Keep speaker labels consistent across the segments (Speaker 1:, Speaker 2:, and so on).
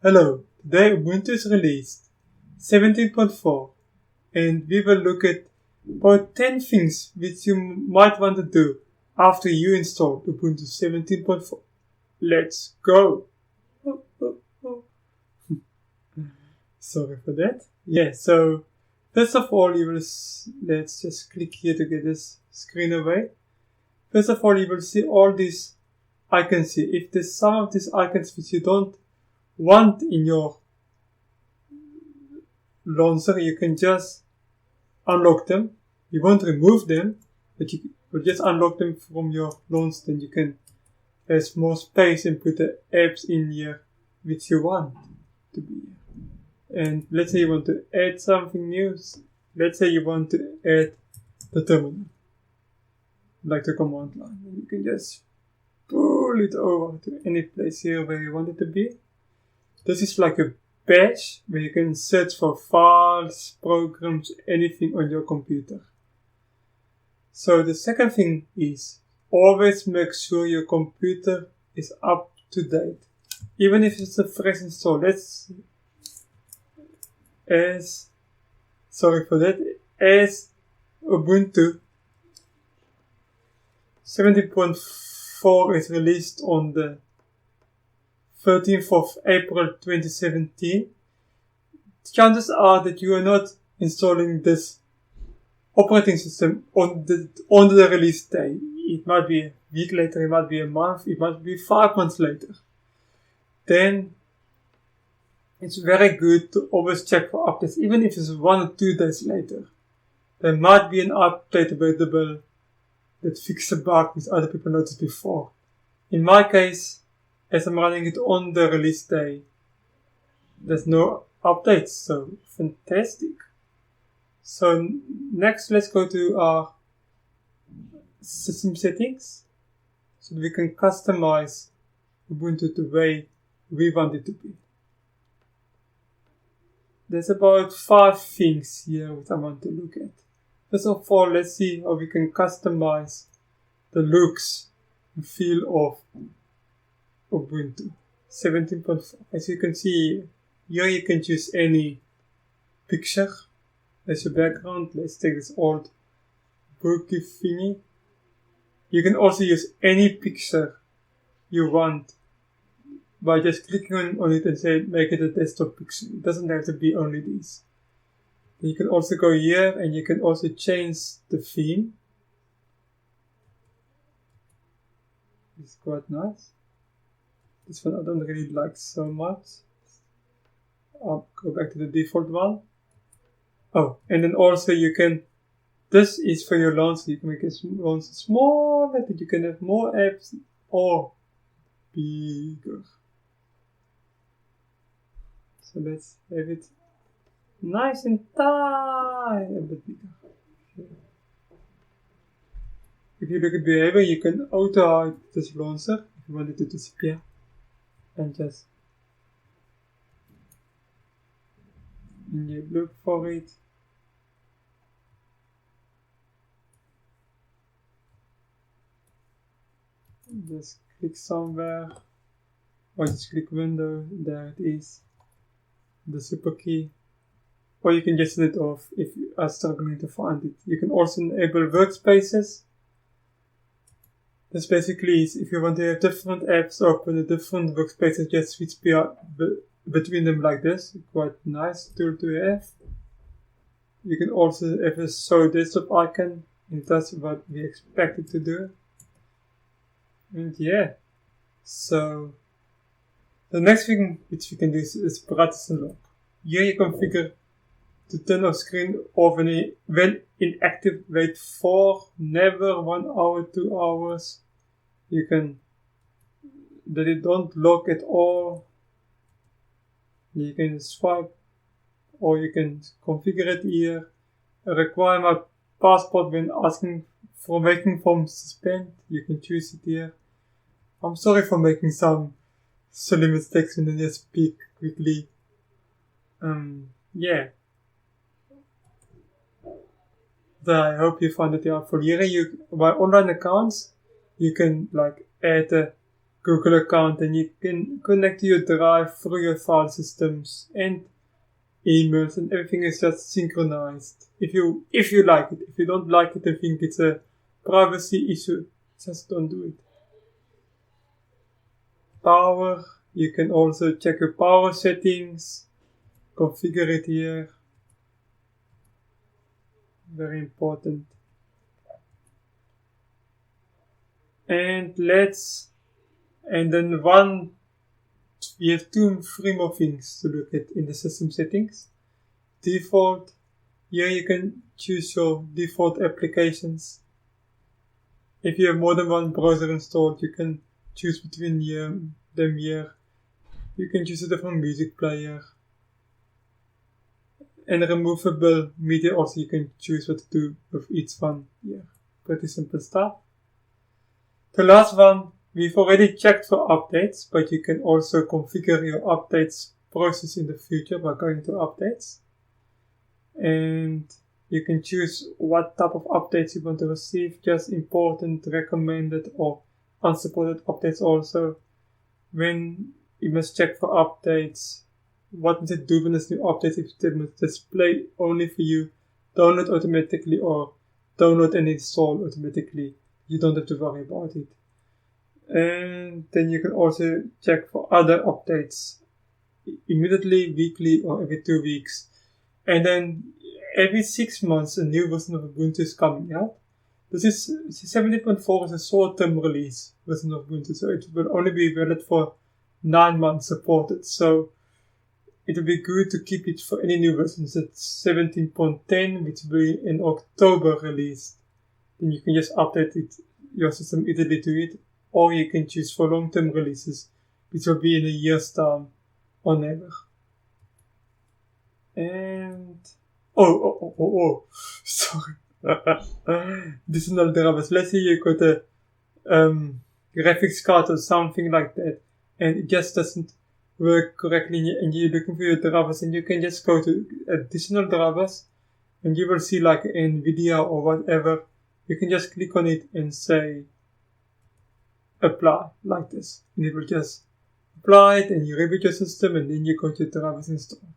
Speaker 1: Hello, today Ubuntu is released 17.4 and we will look at about 10 things which you might want to do after you install Ubuntu 17.4. Let's go! Sorry for that. Yeah, so first of all you will let's just click here to get this screen away. First of all you will see all these icons here. If there's some of these icons which you don't want in your launcher, you can just unlock them. You won't remove them, but you will just unlock them from your launcher. Then you can have more space and put the apps in here which you want to be here. And let's say you want to add something new. Let's say you want to add the terminal, like the command line. And you can just pull it over to any place here where you want it to be. This is like a badge where you can search for files, programs, anything on your computer. So the second thing is always make sure your computer is up to date. Even if it's a fresh install. As Ubuntu 17.4 is released on the 13th of April 2017, chances are that you are not installing this operating system on the release day. It might be a week later, it might be a month, it might be 5 months later. Then it's very good to always check for updates, even if it's 1 or 2 days later. There might be an update available that fixes a bug which other people noticed before. In my case, as I'm running it on the release day, there's no updates, so fantastic. So next, let's go to our system settings so that we can customize Ubuntu the way we want it to be. There's about 5 things here which I want to look at. First of all, let's see how we can customize the looks and feel of Ubuntu 17.4. As you can see here, you can choose any picture as your background. Let's take this old booky thingy. You can also use any picture you want by just clicking on it and say make it a desktop picture. It doesn't have to be only these. You can also go here and you can also change the theme. It's quite nice. This one I don't really like so much. I'll go back to the default one. Oh, and then also you can, this is for your launcher. You can make it launcher smaller, that you can have more apps, or bigger. So let's have it nice and tight, a bit bigger. If you look at behavior, you can auto-hide this launcher if you want it to disappear. And just you look for it. Just click somewhere, or just click window, there it is, the super key. Or you can just turn it off if you are struggling to find it. You can also enable workspaces. This basically is if you want to have different apps open in different workspaces, just switch between them like this. Quite nice tool to have. You can also have a show desktop icon, and that's what we expect it to do. And yeah, so the next thing which we can do is Brigthness unlock. Here you configure to turn off screen off when inactive, wait for never 1 hour, 2 hours. You can that it don't lock at all. You can swipe, or you can configure it here. Require my passport when asking for making form suspend. You can choose it here. I'm sorry for making some silly mistakes when I just speak quickly. Yeah. So I hope you found it helpful. Here by online accounts, you can like add a Google account, and you can connect to your drive through your file systems and emails, and everything is just synchronized. If you like it. If you don't like it and think it's a privacy issue, just don't do it. Power, you can also check your power settings, configure it here. Very important. And then we have three more things to look at in the system settings. Default, here you can choose your default applications. If you have more than one browser installed, you can choose between them here. You can choose a different music player. And removable media also, you can choose what to do with each one here. Pretty simple stuff. The last one, we've already checked for updates, but you can also configure your updates process in the future by going to updates. And you can choose what type of updates you want to receive, just important, recommended, or unsupported updates also. When you must check for updates, what must it do when there's new updates, if they must display only for you, download automatically, or download and install automatically. You don't have to worry about it. And then you can also check for other updates immediately, weekly, or every 2 weeks. And then every 6 months a new version of Ubuntu is coming out. This is 17.04 is a short-term release version of Ubuntu, so it will only be valid for 9 months supported. So it will be good to keep it for any new versions. It's 17.10, which will be in October released. Then you can just update your system easily to it, or you can choose for long-term releases, which will be in a year's time or never. And sorry. Additional drivers. Let's say you got a graphics card or something like that, and it just doesn't work correctly, and you're looking for your drivers, and you can just go to additional drivers, and you will see like NVIDIA or whatever. You can just click on it and say apply like this, and it will just apply it, and you reboot your system, and then you got your drivers installed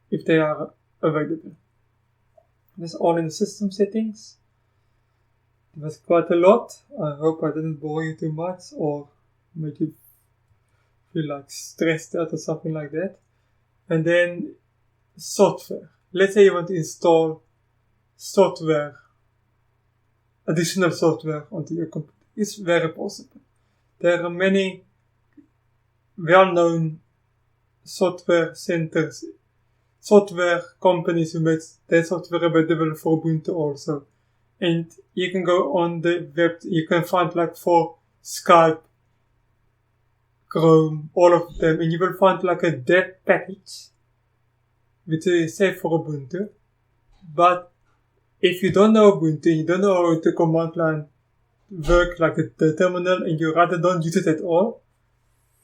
Speaker 1: if they are available. That's all in the system settings. It was quite a lot. I hope I didn't bore you too much or make you feel like stressed out or something like that. And then software. Let's say you want to install additional software onto your computer. It's very possible. There are many well-known software companies who make their software available for Ubuntu also. And you can go on the web, you can find like for Skype, Chrome, all of them, and you will find like a dep package which is safe for Ubuntu. But if you don't know Ubuntu, you don't know how the command line work like the terminal, and you rather don't use it at all,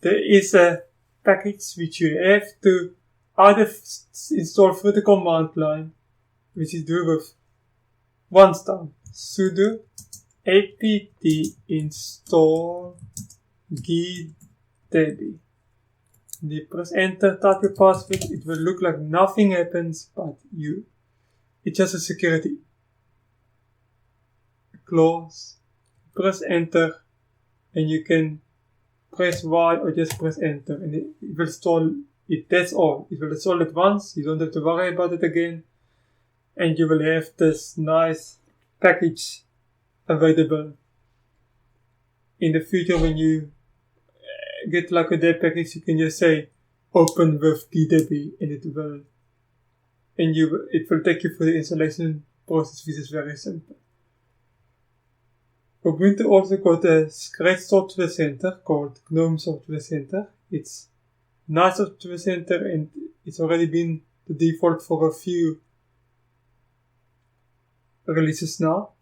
Speaker 1: there is a package which you have to either install through the command line, which is do with one step, sudo apt install gdb. You press enter, type your password, it will look like nothing happens, but it's just a security clause. Press enter, and you can press Y or just press enter, and it will install it. That's all. It will install it once, you don't have to worry about it again, and you will have this nice package available in the future. When you get like a dev package, you can just say open with gdb, and it will take you through the installation process, which is very simple. Ubuntu also got a great software center called GNOME Software Center. It's nice software center, and it's already been the default for a few releases now.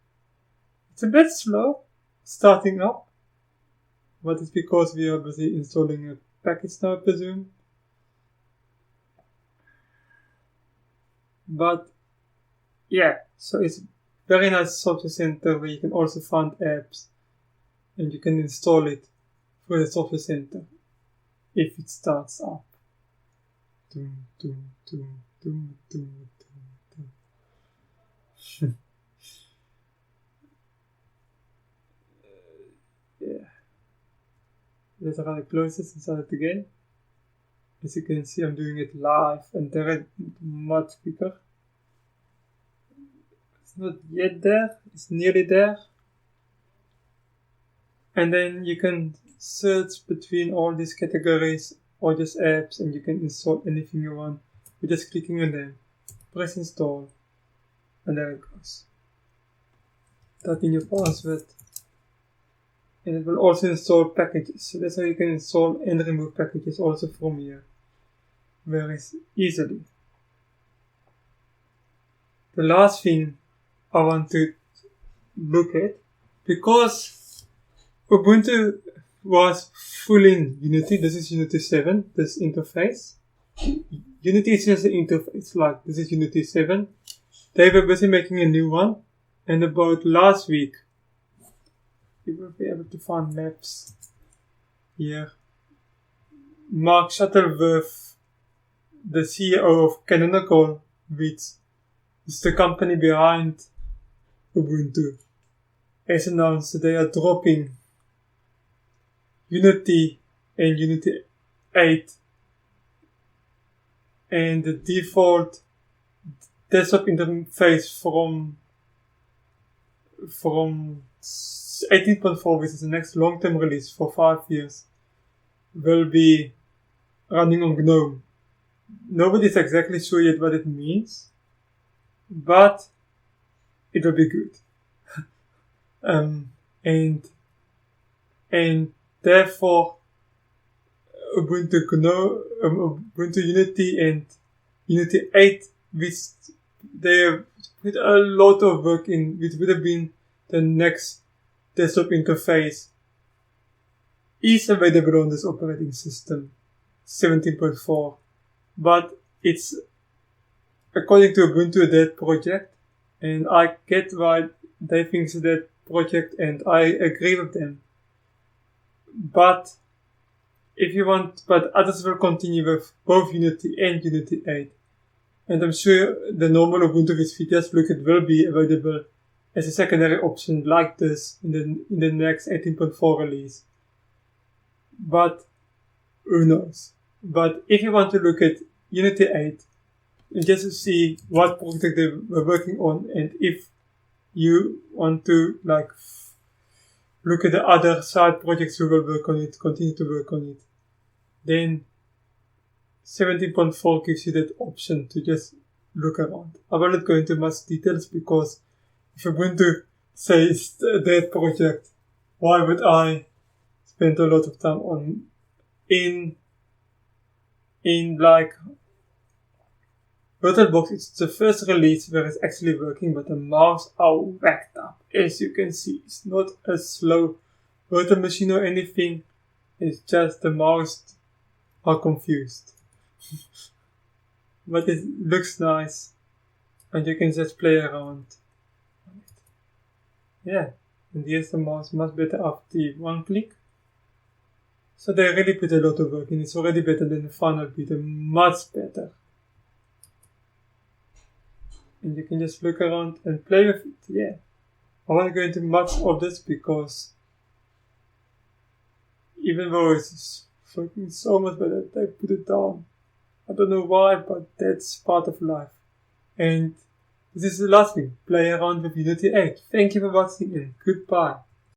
Speaker 1: It's a bit slow starting up, but it's because we are busy installing a package now, I presume. But yeah, so it's very nice software center where you can also find apps, and you can install it for the software center if it starts up. Doom, doom, doom, doom, doom, doom, doom. Yeah. Let's rather close this and start it again. As you can see, I'm doing it live and there is much quicker. It's not yet there, it's nearly there. And then you can search between all these categories or just apps, and you can install anything you want with just clicking on them. Press install, and there it goes. Type in your password, and it will also install packages. So that's how you can install and remove packages also from here very easily. The last thing I want to look at, because Ubuntu was full in Unity. This is Unity 7, this interface. Unity is just an interface, like this is Unity 7. They were busy making a new one, and about last week, you will be able to find maps here. Mark Shuttleworth, the CEO of Canonical, which is the company behind Ubuntu, has announced that they are dropping Unity and Unity 8, and the default desktop interface from 18.4, which is the next long-term release for 5 years, will be running on GNOME. Nobody's exactly sure yet what it means, but it will be good. And therefore, Ubuntu Unity and Unity 8, which they put a lot of work in, which would have been the next desktop interface, is available on this operating system, 17.4. But it's, according to Ubuntu, a dead project, and I get why they think it's a dead project, and I agree with them. But if you want, but others will continue with both Unity and Unity 8. And I'm sure the normal Ubuntu with features looked will be available as a secondary option like this in the next 18.4 release. But who knows? But if you want to look at Unity 8, just to see what project they were working on, and if you want to look at the other side projects who will work on it, continue to work on it, then 17.4 gives you that option to just look around. I will not go into much details, because if Ubuntu says that project, why would I spend a lot of time on in VirtualBox? It's the first release where it's actually working, but the mouse are whacked up. As you can see, it's not a slow virtual machine or anything. It's just the mouse are confused. But it looks nice, and you can just play around. Yeah, and here's the mouse, much better after one click. So they really put a lot of work in. It's already better than the final beta, much better. And you can just look around and play with it. Yeah, I won't go into much of this, because even though it's fucking so much better, they put it down. I don't know why, but that's part of life. And this is the last thing. Play around with Unity 8. Thank you for watching, and goodbye.